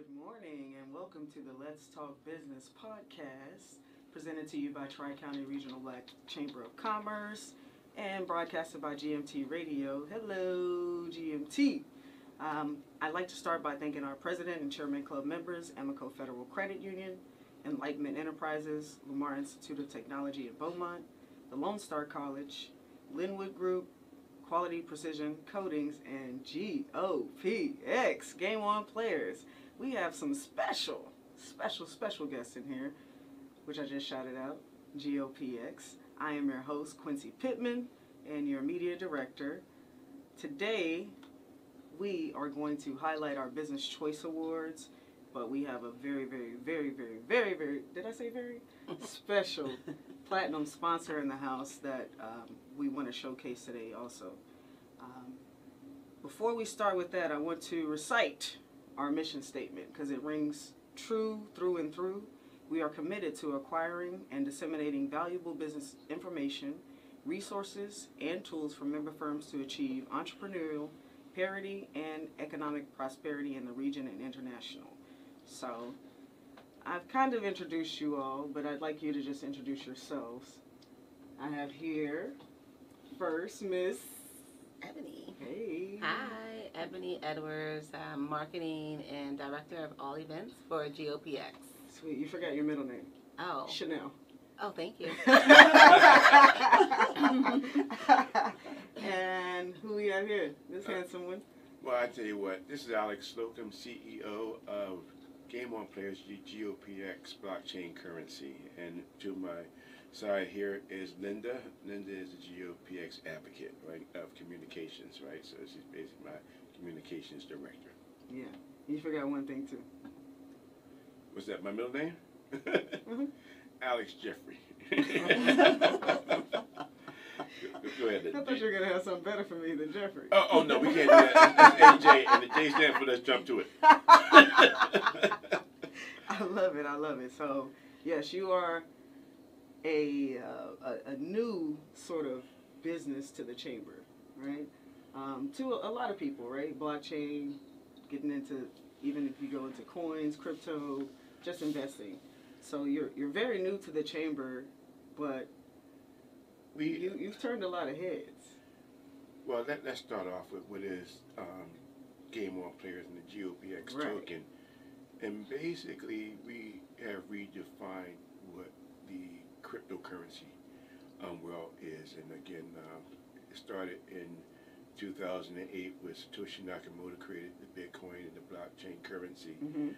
Good morning and welcome to the Let's Talk Business podcast, presented to you by Tri-County Regional Black Chamber of Commerce and broadcasted by GMT Radio. Hello, GMT. I'd like to start by thanking our president and chairman club members, Amico Federal Credit Union, Enlightenment Enterprises, Lamar Institute of Technology at Beaumont, the Lone Star College, Linwood Group, Quality Precision Coatings, and GOPX, Game On Players. We have some special guests in here, which I just shouted out, GOPX. I am your host, Quincy Pittman, and your media director. Today, we are going to highlight our Business Choice Awards, but we have a very, did I say very? Special platinum sponsor in the house that we want to showcase today also. Before we start with that, I want to recite our mission statement because it rings true through and through. We are committed to acquiring and disseminating valuable business information, resources, and tools for member firms to achieve entrepreneurial parity and economic prosperity in the region and international. So, I've kind of introduced you all, but I'd like you to just introduce yourselves. I have here first Miss Ebony. Hey. Hi, Ebony Edwards, marketing and director of all events for GOPX. Sweet, you forgot your middle name. Oh. Chanel. Oh, thank you. And who we have here? This handsome one. Well, I tell you what, this is Alex Slocum, CEO of Game On Players GOPX Blockchain Currency, and to my side here is Linda. Linda is the GOPX advocate, right, of communications, right? So she's basically my communications director. Yeah, you forgot one thing too. Was that my middle name? Mm-hmm. Alex Jeffrey. Go ahead. I thought you were gonna have something better for me than Jeffrey. Oh no, we can't do that. It's AJ, and the J stands for let's jump to it. I love it. So, yes, you are a new sort of business to the chamber, right? To a lot of people, right? Blockchain, getting into, even if you go into coins, crypto, just investing. So you're very new to the chamber, but you've turned a lot of heads. Well, let's start off with what is Game On Players and the GOPX token. And basically, we have redefined what the cryptocurrency world is. And again, it started in 2008 with Satoshi Nakamoto created the Bitcoin and the blockchain currency. Mm-hmm.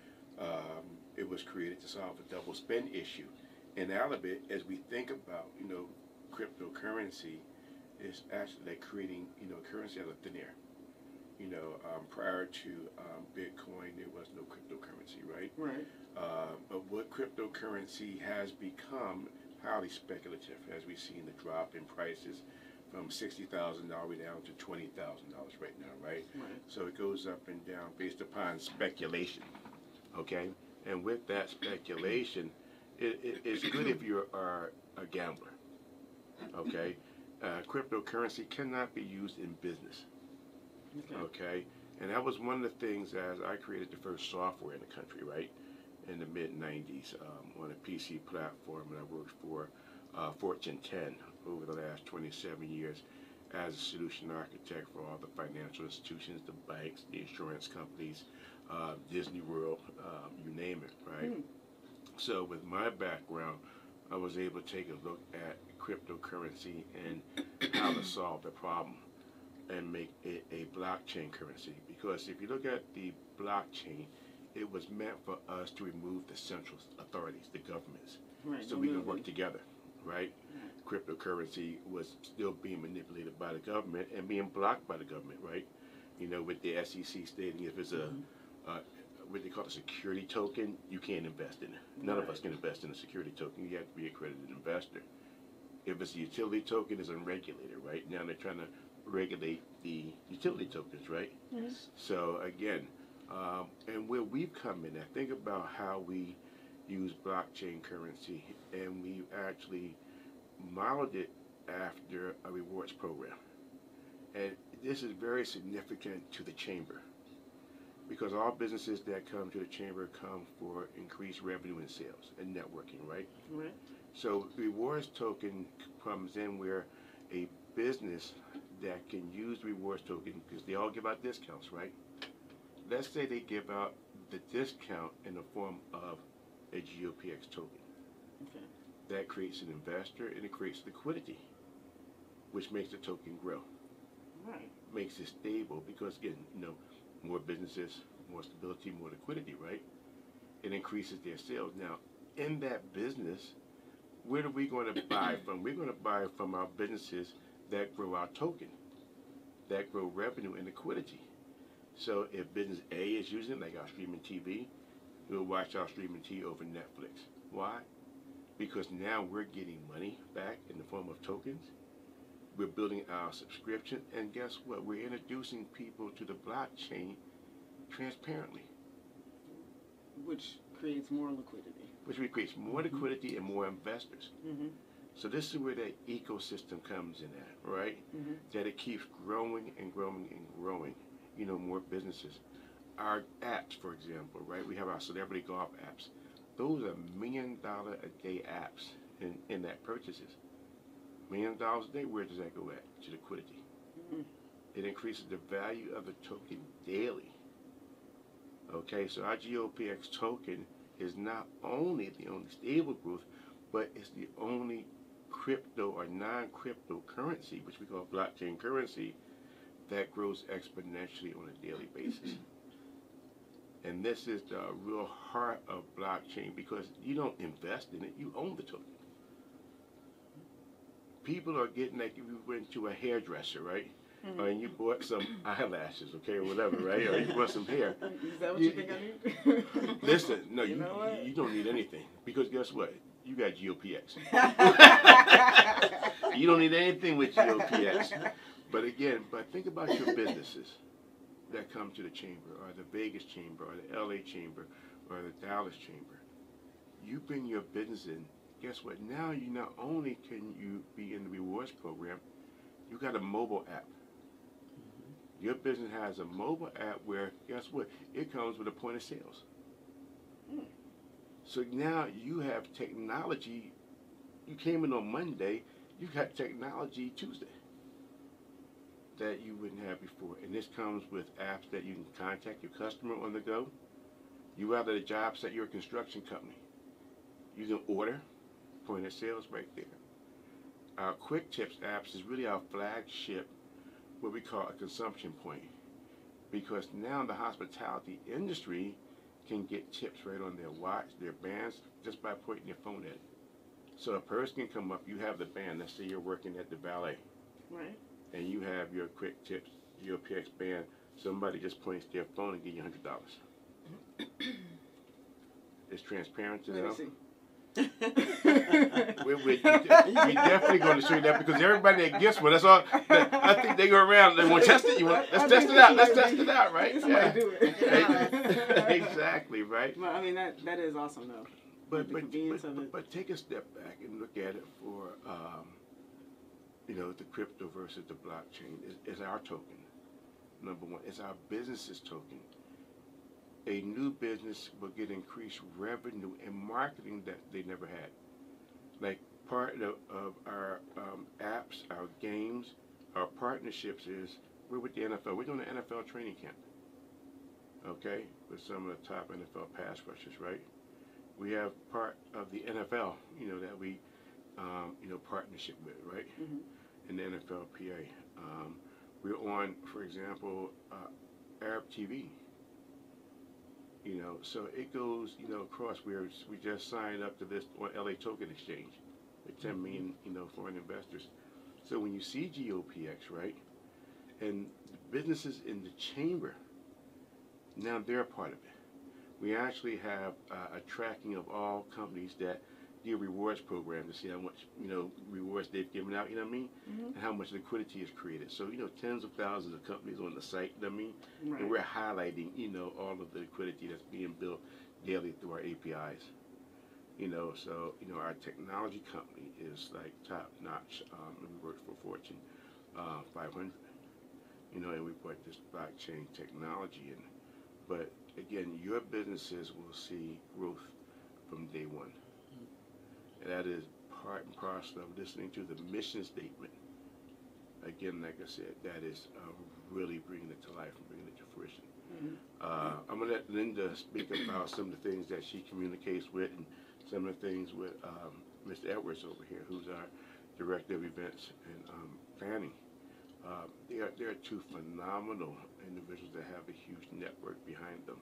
It was created to solve a double spend issue. And out of it, as we think about, cryptocurrency, is actually like creating, currency out of thin air. Prior to Bitcoin, there was no cryptocurrency, right? Right. But what cryptocurrency has become highly speculative, as we've seen the drop in prices from $60,000 down to $20,000 right now, right? Right. So it goes up and down based upon speculation, okay? And with that speculation, it's good if you are a gambler, okay? Cryptocurrency cannot be used in business. Okay, and that was one of the things as I created the first software in the country, right, in the mid-90s on a PC platform, and I worked for Fortune 10 over the last 27 years as a solution architect for all the financial institutions, the banks, the insurance companies, Disney World, you name it, right? Mm. So with my background, I was able to take a look at cryptocurrency and how to solve the problem and make it a blockchain currency. Because if you look at the blockchain, it was meant for us to remove the central authorities, the governments, so we can work together, right? Cryptocurrency was still being manipulated by the government and being blocked by the government, right? With the SEC stating if it's a what they call a security token, you can't invest in it. None of us can invest in a security token. You have to be an accredited investor. If it's a utility token, it's unregulated, right? Now they're trying to regulate the utility tokens, right? Yes. So again, and where we've come in, I think about how we use blockchain currency, and we've actually modeled it after a rewards program. And this is very significant to the chamber. because all businesses that come to the chamber come for increased revenue and sales and networking, right? Right. So rewards token comes in where a business that can use rewards token, because they all give out discounts, right? Let's say they give out the discount in the form of a GOPX token. Okay. That creates an investor and it creates liquidity, which makes the token grow. Right. Makes it stable because, again, more businesses, more stability, more liquidity, right? It increases their sales. Now, in that business, where are we going to buy from? We're going to buy from our businesses that grow our token, that grow revenue and liquidity. So if business A is using, like our streaming TV, we'll watch our streaming TV over Netflix. Why? Because now we're getting money back in the form of tokens. We're building our subscription, and guess what? We're introducing people to the blockchain transparently. Which creates more liquidity. Which creates more liquidity and more investors. Mm-hmm. So this is where that ecosystem comes in at, right? Mm-hmm. That it keeps growing and growing and growing. More businesses. Our apps, for example, right? We have our celebrity golf apps. Those are $1 million a day apps in that purchases. $1 million a day, where does that go at? To liquidity. Mm-hmm. It increases the value of the token daily. Okay, so our GOPX token is not only the only stable growth, but it's the only crypto or non-crypto currency, which we call blockchain currency, that grows exponentially on a daily basis. And this is the real heart of blockchain, because you don't invest in it, you own the token. People are getting, like, if you went to a hairdresser, right? Mm-hmm. And you bought some eyelashes, okay, or whatever, right? Or you bought some hair. Is that what you think I need? Listen, no, You you know what? you don't need anything, because guess what? You got GOPX. You don't need anything with GOPX. But again, think about your businesses that come to the chamber, or the Vegas chamber, or the LA chamber, or the Dallas chamber. You bring your business in. Guess what? Now you not only can you be in the rewards program, you got a mobile app. Your business has a mobile app where, guess what? It comes with a point of sales. So now you have technology. You came in on Monday, you got technology Tuesday that you wouldn't have before. And this comes with apps that you can contact your customer on the go. You out at a job site, you're a construction company. You can order, point of sales right there. Our Quick Tips apps is really our flagship, what we call a consumption point. Because now the hospitality industry can get tips right on their watch, their bands, just by pointing your phone at it. So a person can come up, you have the band, let's say you're working at the ballet. Right. And you have your Quick Tips, your PX band, somebody just points their phone and give you $100. It's transparent to them. Let me see. We definitely going to show you that, because everybody that gets one, that's all. I think they go around. They want to test it. Let's test it out. Let's test it out, right? Yeah. Do it. Exactly, right. Well, I mean that is awesome though. But take a step back and look at it for the crypto versus the blockchain is our token. Number one, it's our business's token. A new business will get increased revenue and marketing that they never had. Like part of our apps, our games, our partnerships is we're with the NFL. We're doing an NFL training camp, okay, with some of the top NFL pass rushers, right? We have part of the NFL, that we, partnership with, right? Mm-hmm. In the NFLPA. We're on, for example, Arab TV. So it goes, across. We just signed up to this on LA Token Exchange with 10 million, foreign investors. So when you see GOPX, right, and businesses in the chamber, now they're a part of it. We actually have a tracking of all companies that do rewards program to see how much, rewards they've given out, Mm-hmm. and how much liquidity is created. So, tens of thousands of companies on the site, Right. and we're highlighting, all of the liquidity that's being built daily through our APIs. So, our technology company is like top notch. We work for Fortune 500, and we put this blockchain technology in. But again, your businesses will see growth from day one. And that is part and parcel of listening to the mission statement. Again, like I said, that is really bringing it to life and bringing it to fruition. I'm going to let Linda speak about some of the things that she communicates with and some of the things with Mr. Edwards over here, who's our Director of Events and Planning. They are two phenomenal individuals that have a huge network behind them.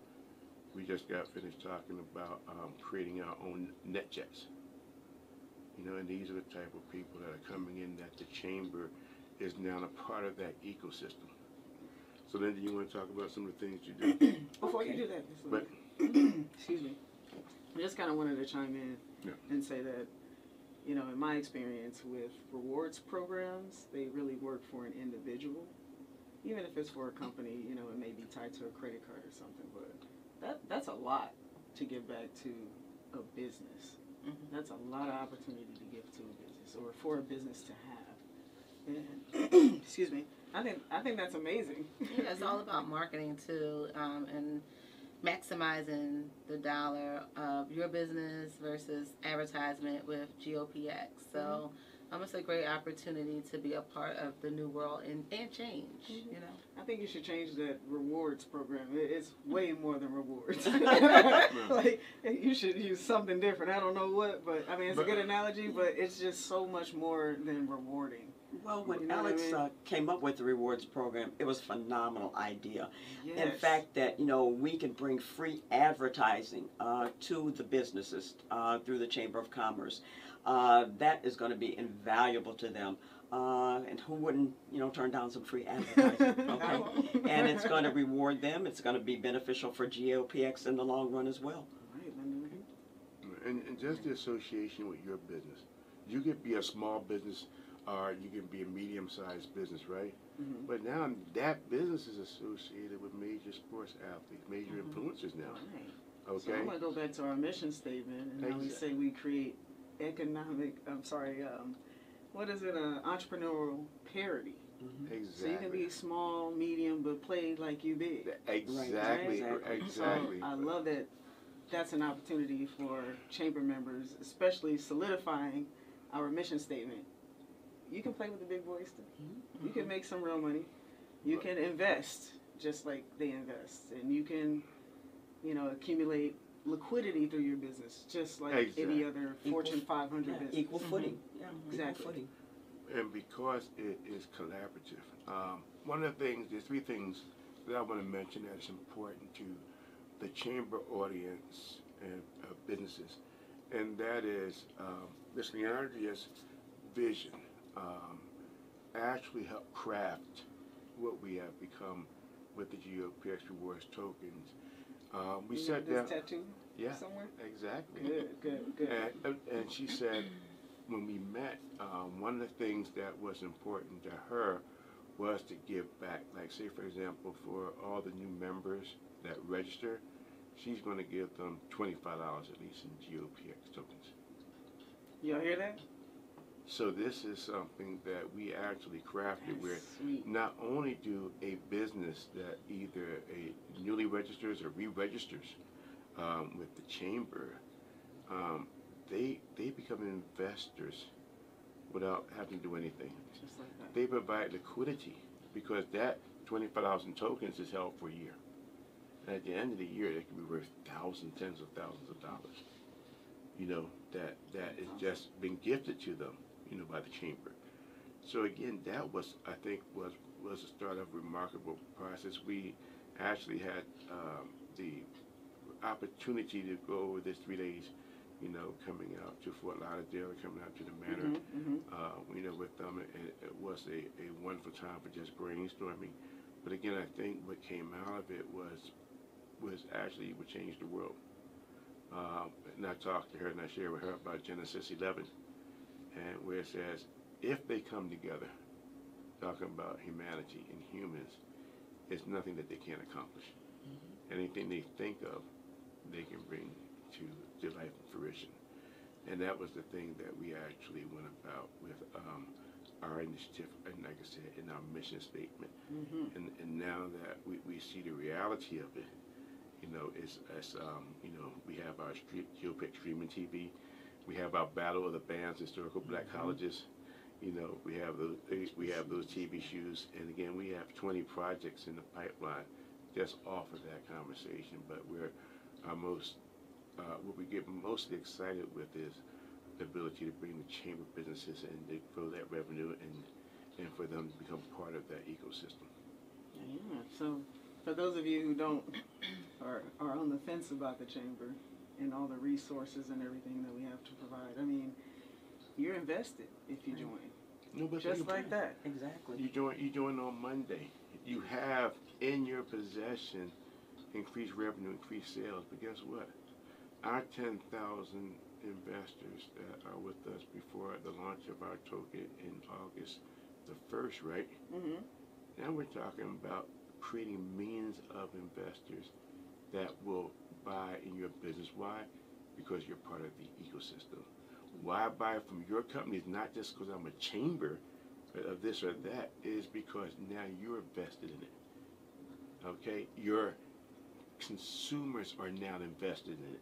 We just got finished talking about creating our own net jets. You know, and these are the type of people that are coming in that the Chamber is now a part of that ecosystem. So Linda, you want to talk about some of the things you do? Before you do that, But, excuse me, I just kind of wanted to chime in and say that, you know, in my experience with rewards programs, they really work for an individual. Even if it's for a company, you know, it may be tied to a credit card or something, but that's a lot to give back to a business. That's a lot of opportunity to give to a business or for a business to have. And excuse me, I think that's amazing. Yeah, it's all about marketing too, and maximizing the dollar of your business versus advertisement with GOPX. So it's a great opportunity to be a part of the new world and change, you know. I think you should change that rewards program. It's way more than rewards. Like, you should use something different. I don't know what, but I mean, it's a good analogy, but it's just so much more than rewarding. Well, when You know Alex what I mean? came up with the rewards program, it was a phenomenal idea. Yes. In fact, that, you know, we can bring free advertising to the businesses through the Chamber of Commerce. That is going to be invaluable to them. And who wouldn't, you know, turn down some free advertising, okay? And it's going to reward them. It's going to be beneficial for GOPX in the long run as well. Right, and just the association with your business. You could be a small business or you can be a medium-sized business, right? But now that business is associated with major sports athletes, major influencers now. Right. Okay? So I'm going to go back to our mission statement, and how we say we create entrepreneurial parity. Exactly. So you can be small, medium, but play like you big. Exactly. Right? Exactly. So I love that. That's an opportunity for Chamber members, especially solidifying our mission statement. You can play with the big boys too. You can make some real money. You can invest just like they invest, and you can, you know, accumulate liquidity through your business just like any other Fortune 500 business. Equal footing. Yeah, exactly. Equal footing. And because it is collaborative, one of the things, there's three things that I want to mention that is important to the Chamber audience and businesses, and that is Ms. Leandria's vision actually helped craft what we have become with the GOPX rewards tokens. We sat down. Tattoo Yeah, somewhere? exactly. Good. And she said when we met, one of the things that was important to her was to give back. Like, say, for example, for all the new members that register, she's going to give them $25 at least in GOPX tokens. Y'all hear that? So this is something that we actually crafted where Sweet. not only do a business that either a newly registers or re-registers with the Chamber, they become investors without having to do anything. Just like that. They provide liquidity because that $25 in tokens is held for a year. And at the end of the year, they can be worth thousands, tens of thousands of dollars. You know, that is just been gifted to them, you know, by the Chamber. So again, that was, I think, was the start of a remarkable process. We actually had the opportunity to go over this 3 days, you know, coming out to Fort Lauderdale, coming out to the Manor, you know, with them, and it was a wonderful time for just brainstorming. But again, I think what came out of it was actually would change the world. And I talked to her and I shared with her about Genesis 11, and where it says, if they come together, talking about humanity and humans, it's nothing that they can't accomplish. Anything they think of, they can bring to life and fruition. And that was the thing that we actually went about with our initiative, and like I said, in our mission statement. And now that we see the reality of it, we have our GOPX streaming TV. We have our Battle of the Bands, Historical Black Colleges. We have those TV shows, and again, we have 20 projects in the pipeline just off of that conversation. But what we get mostly excited with is the ability to bring the chamber businesses and to grow that revenue and for them to become part of that ecosystem. Yeah. So, for those of you who are on the fence about the chamber and all the resources and everything that we have to provide, I mean, you're invested if you join. No, but Just like that. Exactly. You join on Monday. You have in your possession increased revenue, increased sales. But guess what? Our 10,000 investors that are with us before the launch of our token in August the 1st, right? Mm-hmm. Now we're talking about creating millions of investors that will buy in your business. Why? Because you're part of the ecosystem. Why buy from your companies? Not just because I'm a chamber of this or that. Is because now you're vested in it. Okay? Your consumers are now invested in it.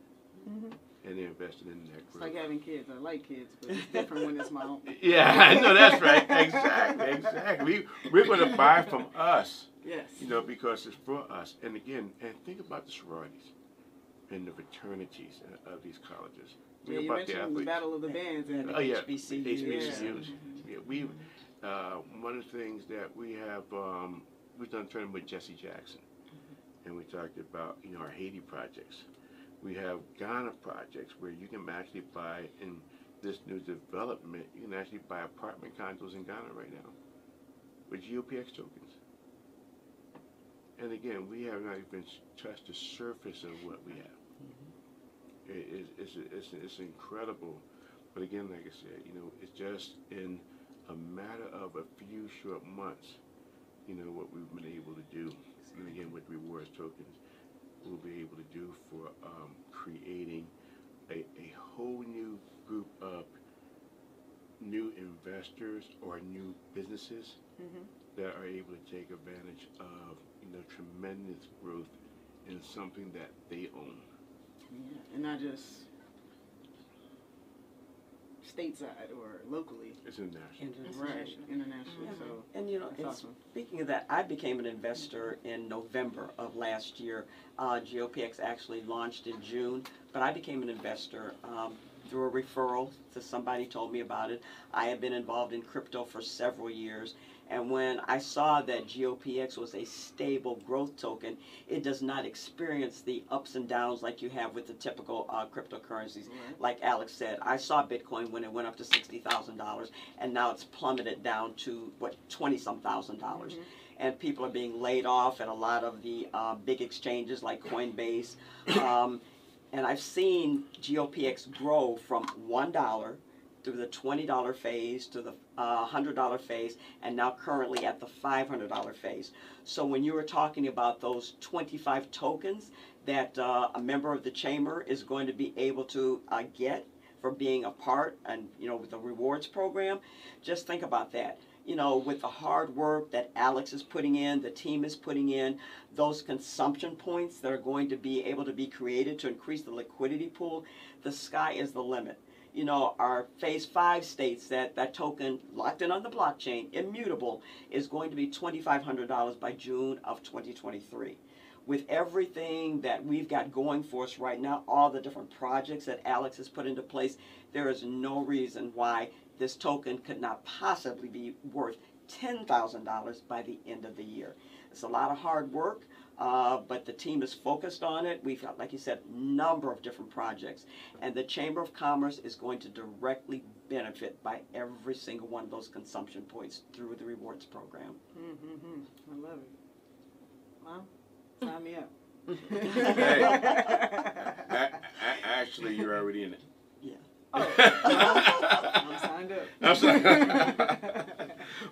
Mm-hmm. And they're invested in that growth. It's like having kids. I like kids, but it's different when it's my own. Yeah, I know, that's right. Exactly. We're going to buy from us. Yes. Because it's for us. And again, think about the sororities and the fraternities of these colleges. Yeah, you about mentioned the Battle of the Bands. And Oh, yeah. HBCUs. Yeah. One of the things that we have, we've done a tournament with Jesse Jackson. And we talked about, our Haiti projects. We have Ghana projects where you can actually buy, in this new development, you can actually buy apartment condos in Ghana right now with GOPX tokens. And again, we have not even touched the surface of what we have. It's incredible. But again, like I said, it's just in a matter of a few short months, what we've been able to do. And again, with rewards tokens, we'll be able to do for creating a whole new group of new investors or new businesses that are able to take advantage of tremendous growth in something that they own. Yeah, and not just stateside or locally. It's international. Right, international. Yeah. So And that's awesome. speaking of that, I became an investor in November of last year. GOPX actually launched in June, but I became an investor through a referral to somebody told me about it. I have been involved in crypto for several years, and when I saw that GOPX was a stable growth token, it does not experience the ups and downs like you have with the typical cryptocurrencies. Right. Like Alex said, I saw Bitcoin when it went up to $60,000, and now it's plummeted down to, $20-some thousand. And people are being laid off at a lot of the big exchanges like Coinbase. And I've seen GOPX grow from $1 through the $20 phase to the $100 phase, and now currently at the $500 phase. So when you were talking about those 25 tokens that a member of the chamber is going to be able to get for being a part and with the rewards program, just think about that. With the hard work that Alex is putting in, the team is putting in, those consumption points that are going to be able to be created to increase the liquidity pool, the sky is the limit. Our phase 5 states that that token locked in on the blockchain, immutable, is going to be $2,500 by June of 2023. With everything that we've got going for us right now, all the different projects that Alex has put into place, there is no reason why this token could not possibly be worth $10,000 by the end of the year. It's a lot of hard work, but the team is focused on it. We've got, like you said, a number of different projects. And the Chamber of Commerce is going to directly benefit by every single one of those consumption points through the rewards program. I love it. Well, sign me up. Actually, you're already in it. Yeah. Oh, I'm signed up. I'm sorry.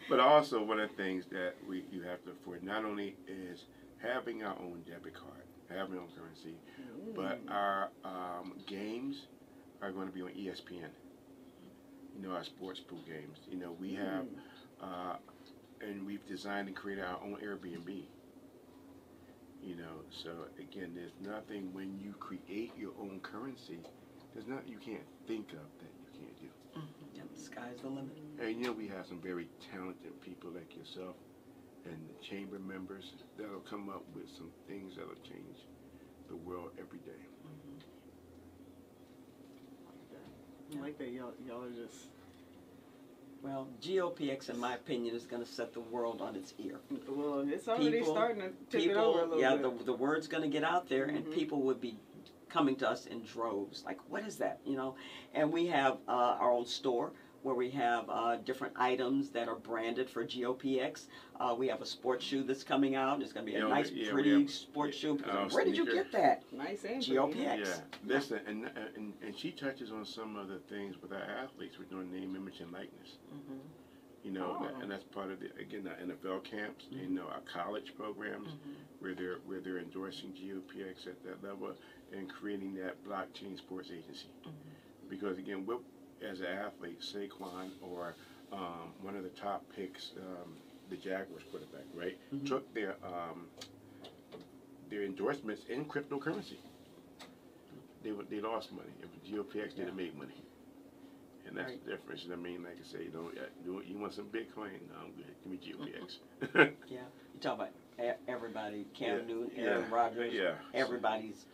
But also, one of the things that you have to afford not only is having our own debit card, having our own currency, but our games are going to be on ESPN. Our sports pool games. We have, and we've designed and created our own Airbnb. So again, there's nothing when you create your own currency. There's nothing you can't think of that you can't do. Yeah, the sky's the limit. And you know, we have some very talented people like yourself and the chamber members that'll come up with some things that'll change the world every day. I like that y'all are just. Well, GOPX, in my opinion, is going to set the world on its ear. Well, it's already starting to tip it over a People, little yeah, bit. the word's going to get out there, and Mhm. people would be coming to us in droves. Like, what is that? You know, and we have our own store where we have different items that are branded for GOPX. We have a sports shoe that's coming out. It's going to be a nice, pretty sports shoe. Where did you get that? Nice and GOPX. Yeah, listen, and she touches on some of the things with our athletes. We're doing name, image, and likeness. Mm-hmm. You know, Oh. and that's part of the NFL camps. Mhm. You know, our college programs Mm-hmm. where they're endorsing GOPX at that level and creating that blockchain sports agency. Mm-hmm. Because again, we're, as an athlete, Saquon or one of the top picks, the Jaguars quarterback, right, Mhm. took their endorsements in cryptocurrency. They lost money. If GOPX didn't make money, and that's Right. the difference. I mean, like I say, you want some Bitcoin? No, I'm good. Give me GOPX. Yeah, you talk about everybody, Cam Yeah, Newton, yeah, Aaron Rodgers, yeah. everybody's,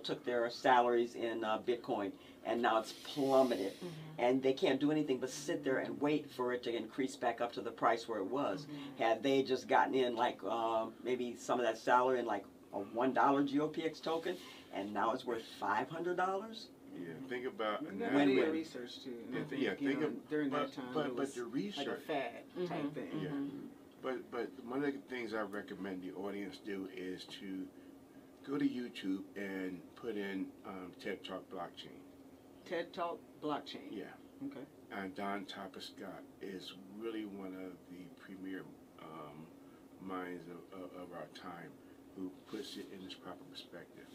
took their salaries in Bitcoin, and now it's plummeted, and they can't do anything but sit there and wait for it to increase back up to the price where it was. Had they just gotten in like maybe some of that salary in like a $1 GOPX token, and now it's worth $500. Yeah, think about You and gotta that- do your Win-win. research too. And I Yeah, think, yeah, think during but, that time, but it was the like a research. fad type thing. Yeah. But one of the things I recommend the audience do is to go to YouTube and put in TED Talk blockchain. TED Talk blockchain. Yeah. Okay. And Don Topper Scott is really one of the premier minds of our time who puts it in its proper perspective.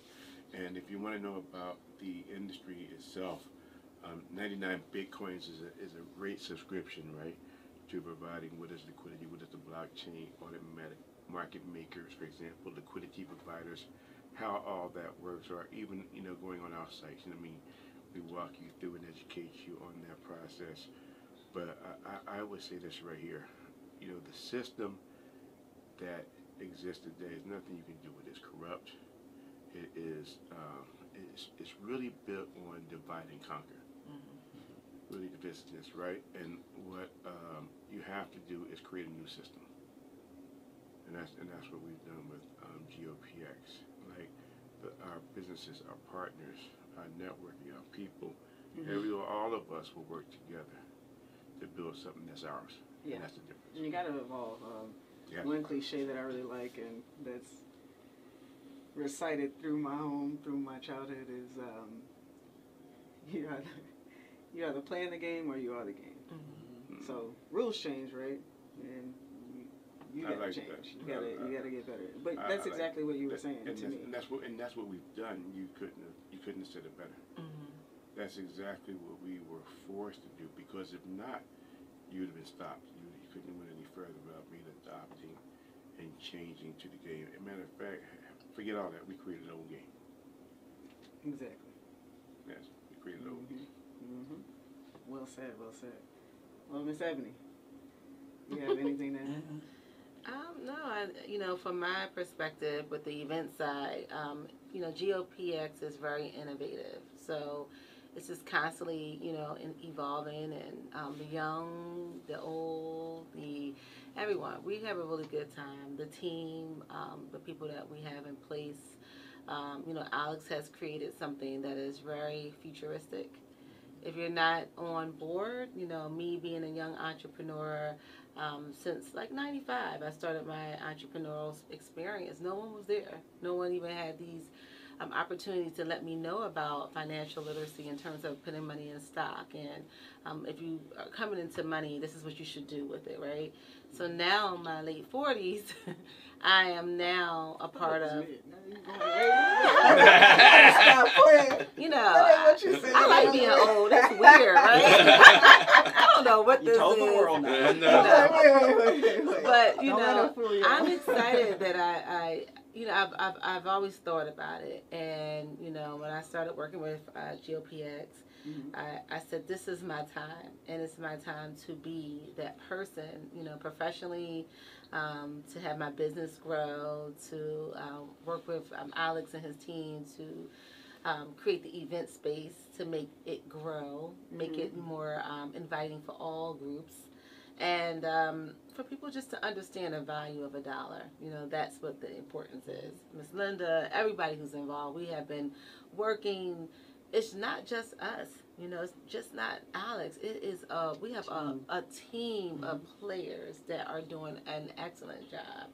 And if you want to know about the industry itself, 99 Bitcoins is a great subscription, right, to providing what is liquidity, what is the blockchain, automatic market makers, for example, liquidity providers, how all that works, or even, going on our sites. I mean, we walk you through and educate you on that process. But I would say this right here, the system that exists today is nothing you can do with it. It's corrupt. It is, it's really built on divide and conquer. Really the business, right? And what you have to do is create a new system. And that's what we've done with GOPX. Like our businesses, our partners, our networking, our people, all of us will work together to build something that's ours. Yeah. And that's the difference. And you gotta evolve. Yeah. One cliche that I really like and that's recited through my home, through my childhood is you either playing the game or you are the game. So rules change, right? And you I gotta like change. that. You gotta get better. But I that's like exactly what you were saying and to me. that's what we've done. You couldn't have said it better. That's exactly what we were forced to do, because if not, you'd have been stopped. You couldn't have went any further without being adopting and changing to the game. As a matter of fact, forget all that. We created our own game. Exactly. Yes, we created our own game. Well said, well said. Well, Miss Ebony, you have anything to add? No, from my perspective with the event side, GOPX is very innovative. So it's just constantly, evolving, and the young, the old, everyone. We have a really good time. The team, the people that we have in place. Alex has created something that is very futuristic. If you're not on board, me being a young entrepreneur, since like 95, I started my entrepreneurial experience. No one was there. No one even had these opportunities to let me know about financial literacy in terms of putting money in stock. And if you are coming into money, this is what you should do with it, right? So now in my late 40s, I am now a part of... Stop playing. You That know, ain't what you said. I like being old. That's weird, right? I don't know what You this told is. the world now. Wait. But you Don't let know, her fool you. I'm excited that I you know, I've always thought about it, and you know, when I started working with GOPX, I said this is my time, and it's my time to be that person, you know, professionally, to have my business grow, to work with Alex and his team to create the event space to make it grow, make it more inviting for all groups. And for people just to understand the value of $1, you know, that's what the importance is. Miss Linda, everybody who's involved, we have been working. It's not just us, you know. It's just not Alex. It is we have a team of players that are doing an excellent job,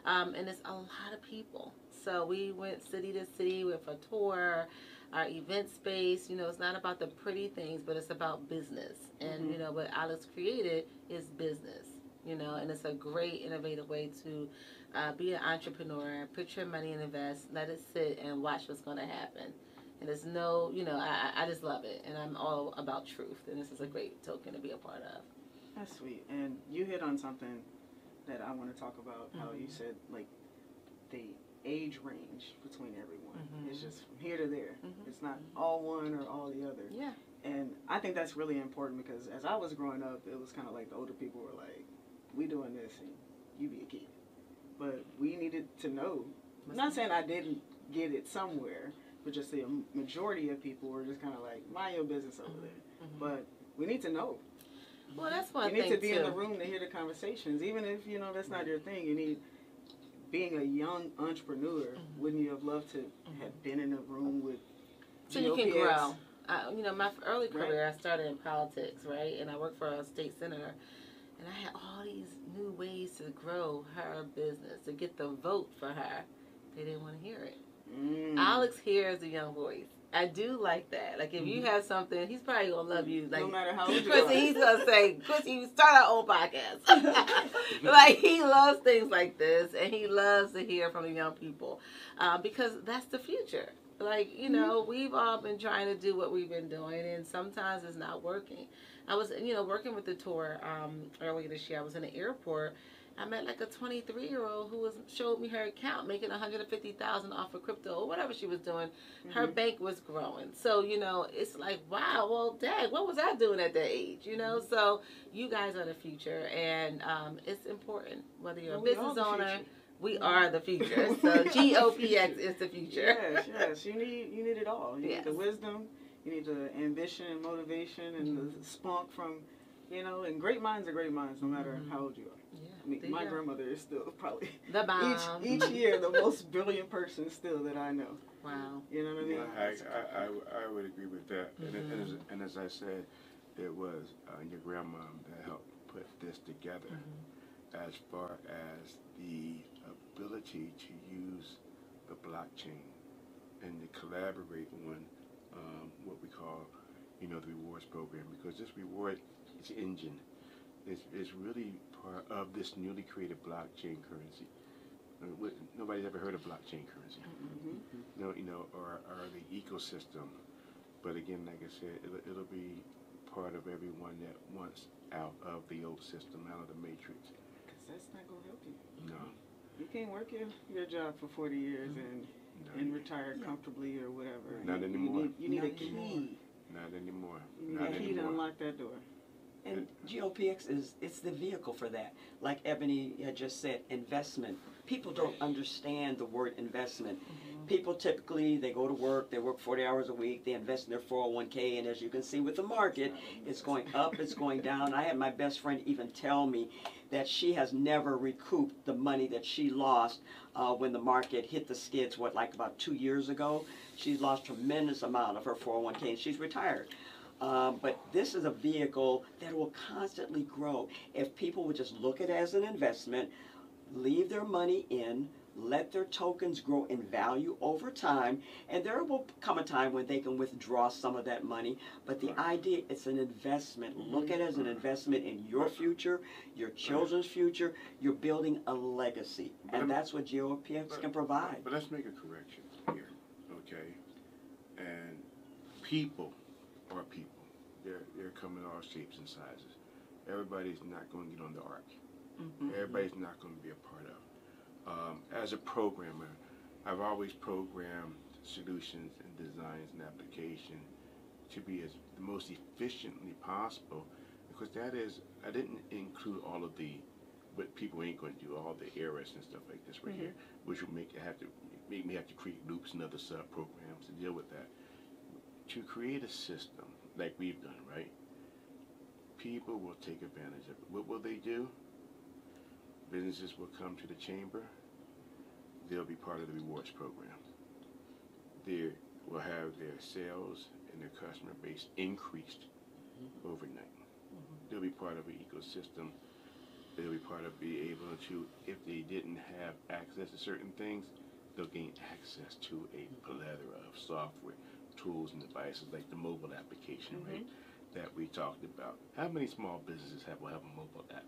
and it's a lot of people. So we went city to city with a tour. Our event space, you know, it's not about the pretty things, but it's about business. And, you know, what Alex created is business, you know, and it's a great, innovative way to be an entrepreneur, put your money and invest, let it sit and watch what's going to happen. And there's no, you know, I just love it. And I'm all about truth. And this is a great token to be a part of. That's sweet. And you hit on something that I want to talk about, how you said, like, the age range between everyone. It's just from here to there. It's not all one or all the other. Yeah. And I think that's really important because as I was growing up, it was kind of like the older people were like, we doing this and you be a kid. But we needed to know. I'm not saying I didn't get it somewhere, but just the majority of people were just kind of like, mind your business over there. But we need to know. Well, that's one thing, you need to be in the room to hear the conversations. Even if, you know, that's not your thing, you need... Being a young entrepreneur, wouldn't you have loved to have been in a room with so GOPX? You can grow. You know, my early career, I started in politics, right? And I worked for a state senator. And I had all these new ways to grow her business, to get the vote for her. They didn't want to hear it. Alex hears the young voice. I do like that. Like, if you have something, he's probably going to love you. Like, no matter how old you Chrissy, are. he's going to say, Chrissy, you start our own podcast. Like, he loves things like this, and he loves to hear from the young people because that's the future. Like, you know, we've all been trying to do what we've been doing, and sometimes it's not working. I was, you know, working with the tour earlier this year. I was in the airport. I met like a 23-year-old who showed me her account making $150,000 off of crypto or whatever she was doing. Her bank was growing. So, you know, it's like, wow, well, dang, what was I doing at that age? You know, so you guys are the future, and it's important. Whether you're a business owner, we are the future. So GOPX is the future. Yes. You need it all. You need the wisdom, you need the ambition and motivation and the spunk from, you know, and great minds are great minds no matter how old you are. Yeah, I mean, my grandmother is still probably the bomb. Each year the most brilliant person still that I know. Wow. You know what I mean? I would agree with that. And as I said, it was your grandma that helped put this together as far as the ability to use the blockchain and to collaborate on what we call, you know, the rewards program, because this reward engine is really part of this newly created blockchain currency. Nobody's ever heard of blockchain currency, no, you know, or the ecosystem. But again, like I said, it'll be part of everyone that wants out of the old system, out of the matrix. Because that's not going to help you. No. You can't work your job for 40 years and retire comfortably or whatever. Not anymore. You need a key. Not anymore. You need a key to unlock that door. And GOPX it's the vehicle for that. Like Ebony had just said, investment. People don't understand the word investment. People typically, they go to work, they work 40 hours a week, they invest in their 401k, and as you can see with the market, it's going up, it's going down. I had my best friend even tell me that she has never recouped the money that she lost when the market hit the skids, like about 2 years ago. She's lost a tremendous amount of her 401k, and she's retired. But this is a vehicle that will constantly grow. If people would just look at it as an investment, leave their money in, let their tokens grow in value over time, and there will come a time when they can withdraw some of that money. But the idea, it's an investment. Look at it as an investment in your future, your children's future. You're building a legacy, and that's what GOPX can provide. But let's make a correction here, okay? And people are people. They're coming in all shapes and sizes. Everybody's not going to get on the ark. Everybody's not going to be a part of. As a programmer, I've always programmed solutions and designs and application to be as the most efficiently possible, because that is, I didn't include all of the what people ain't going to do, all the errors and stuff like this right here, which will make me have to create loops and other sub programs to deal with that. To create a system like we've done, right? People will take advantage of it. What will they do? Businesses will come to the chamber. They'll be part of the rewards program. They will have their sales and their customer base increased overnight. They'll be part of an ecosystem. They'll be part of being able to, if they didn't have access to certain things, they'll gain access to a plethora of software, tools, and devices like the mobile application, right, that we talked about. How many small businesses will have a mobile app?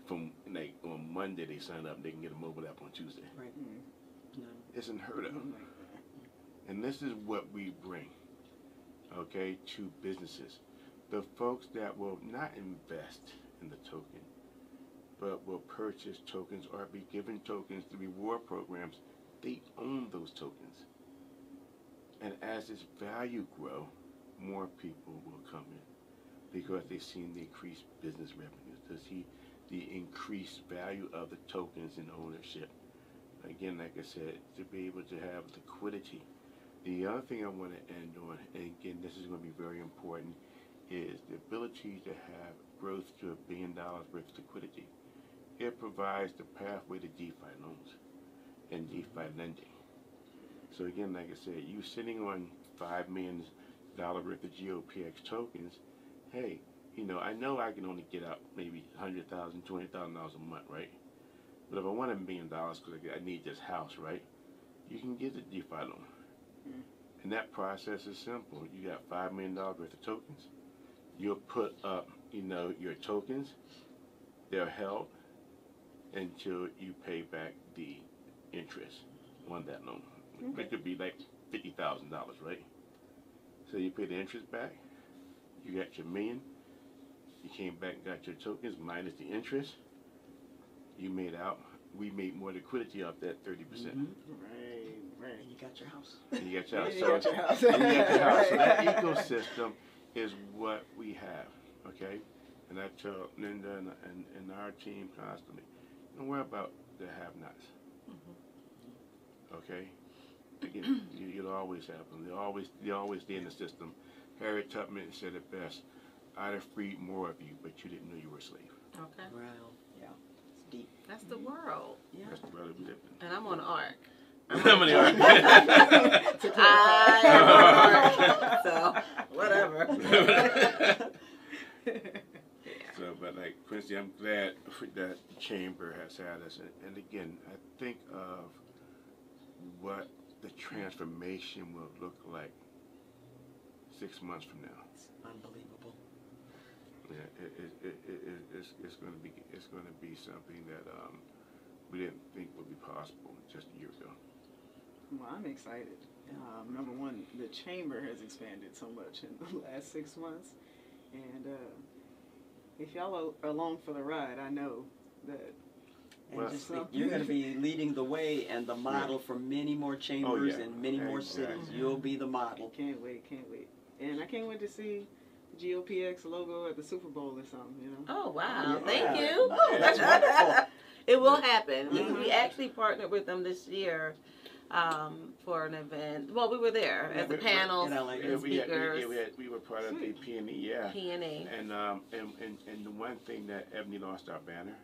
From like on Monday they sign up, they can get a mobile app on Tuesday. Right. No. It's unheard of. And this is what we bring, okay, to businesses. The folks that will not invest in the token, but will purchase tokens or be given tokens through reward programs, they own those tokens. And as this value grow, more people will come in because they've seen the increased business revenues. They see the increased value of the tokens and ownership. Again, like I said, to be able to have liquidity. The other thing I want to end on, and again, this is going to be very important, is the ability to have growth to $1 billion worth of liquidity. It provides the pathway to DeFi loans and DeFi lending. So again, like I said, you sitting on $5 million worth of GOPX tokens, hey, you know I can only get out maybe $100,000, $20,000 a month, right? But if I want $1 million because I need this house, right? You can get a DeFi loan. And that process is simple. You got $5 million worth of tokens. You'll put up, your tokens. They're held until you pay back the interest on that loan. It could be like $50,000, right? So you pay the interest back. You got your $1 million. You came back and got your tokens minus the interest. You made out. We made more liquidity off that 30%. Right. You got your house. And you got your house. You got your house. And you got your house. So that ecosystem is what we have, okay? And I tell Linda and our team constantly, don't worry about the have-nots, okay? Again, you'll always have them. They'll always stay in the system. Harriet Tubman said it best, I'd have freed more of you, but you didn't know you were a slave. Okay. Wow. Yeah. It's deep. That's the world. Yeah. That's the world we live in. And I'm on ARC. I'm on the ark. I am on ARC. So, whatever. So, but like Quincy, I'm glad that the chamber has had us. And again, I think of what the transformation will look like 6 months from now. It's unbelievable. Yeah, it's going to be something that we didn't think would be possible just a year ago. Well, I'm excited. Number one, the chamber has expanded so much in the last 6 months, and if y'all are along for the ride, I know that. And just you're going to be leading the way and the model for many more chambers and many more cities. You'll be the model. Can't wait. And I can't wait to see the GOPX logo at the Super Bowl or something, Oh, wow. Yeah. Thank you. Oh, that's wonderful. It will happen. We actually partnered with them this year for an event. Well, we were there as the panels and speakers. We were part of the P&E, yeah. P&E. And the one thing that Ebony lost our banner.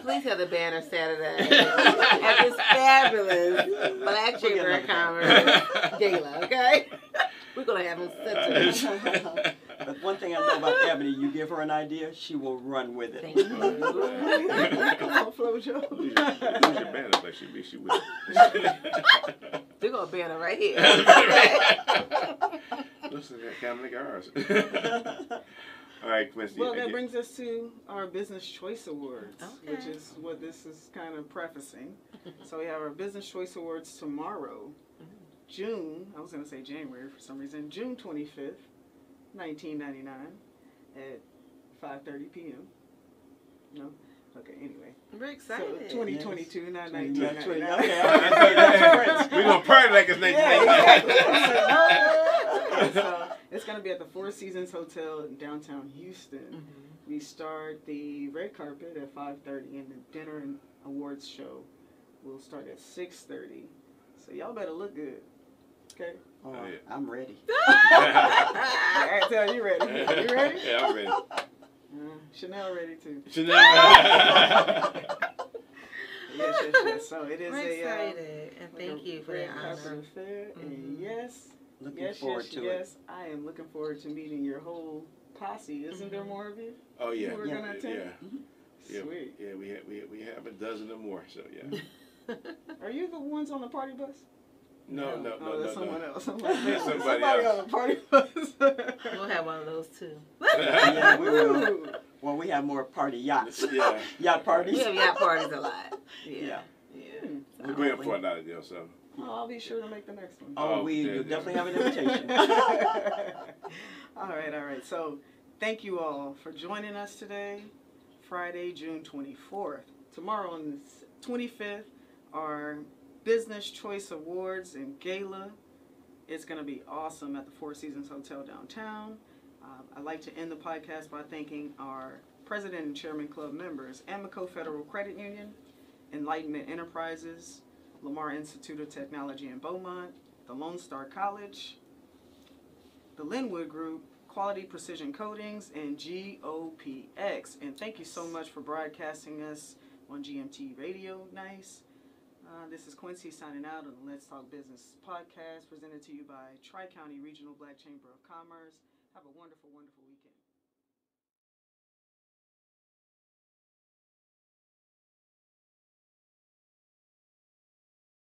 Please have the banner Saturday at this fabulous Black Chamber of Commerce gala, okay? We're going to have them set. But one thing I know about Ebony, you give her an idea, she will run with it. Thank you. Come on, Flo Joe. Lose your banner, but she will. They're going to banner right here. Listen, that kind of like ours. All right, Quincy. Well, that brings us to our Business Choice Awards, Okay. which is what this is kind of prefacing. So we have our Business Choice Awards tomorrow, I was going to say January for some reason, June 25th, 1999 at 5:30 p.m. No? Okay, anyway. We're excited. So 2022, not 1999. 1999. Okay. We're going to party like it's 1999. Yeah, exactly. So it's going to be at the Four Seasons Hotel in downtown Houston. We start the red carpet at 5:30, and the dinner and awards show will start at 6:30. So y'all better look good. Okay? Oh, yeah. I'm ready. I tell you ready. You ready? Yeah, I'm ready. Chanel ready too. Chanel. Yes. So it is We're a excited, and like thank a you for red that carpet honor. affair. And yes, Looking forward to it. I am looking forward to meeting your whole posse. Isn't there more of you? Oh, yeah. Who are gonna attend? Yeah, Sweet. yeah, we have a dozen or more, so yeah. Are you the ones on the party bus? No, Oh, that's someone else. I'm That's like, somebody somebody else. on the party bus. We'll have one of those too. Yeah, we will. Well, we have more party yachts. Yeah. Yacht parties. We have yacht parties a lot. Yeah. We're going for Fort Lauderdale, so. Oh, I'll be sure to make the next one. Oh, yeah, you definitely have an invitation. All right. So, thank you all for joining us today, Friday, June 24th. Tomorrow on the 25th, our Business Choice Awards and Gala. It's going to be awesome at the Four Seasons Hotel downtown. I'd like to end the podcast by thanking our President and Chairman Club members, Amico Federal Credit Union, Enlightenment Enterprises, Lamar Institute of Technology in Beaumont, the Lone Star College, the Linwood Group, Quality Precision Coatings, and GOPX. And thank you so much for broadcasting us on GMT Radio. Nice. This is Quincy signing out on the Let's Talk Business podcast presented to you by Tri-County Regional Black Chamber of Commerce. Have a wonderful, wonderful weekend.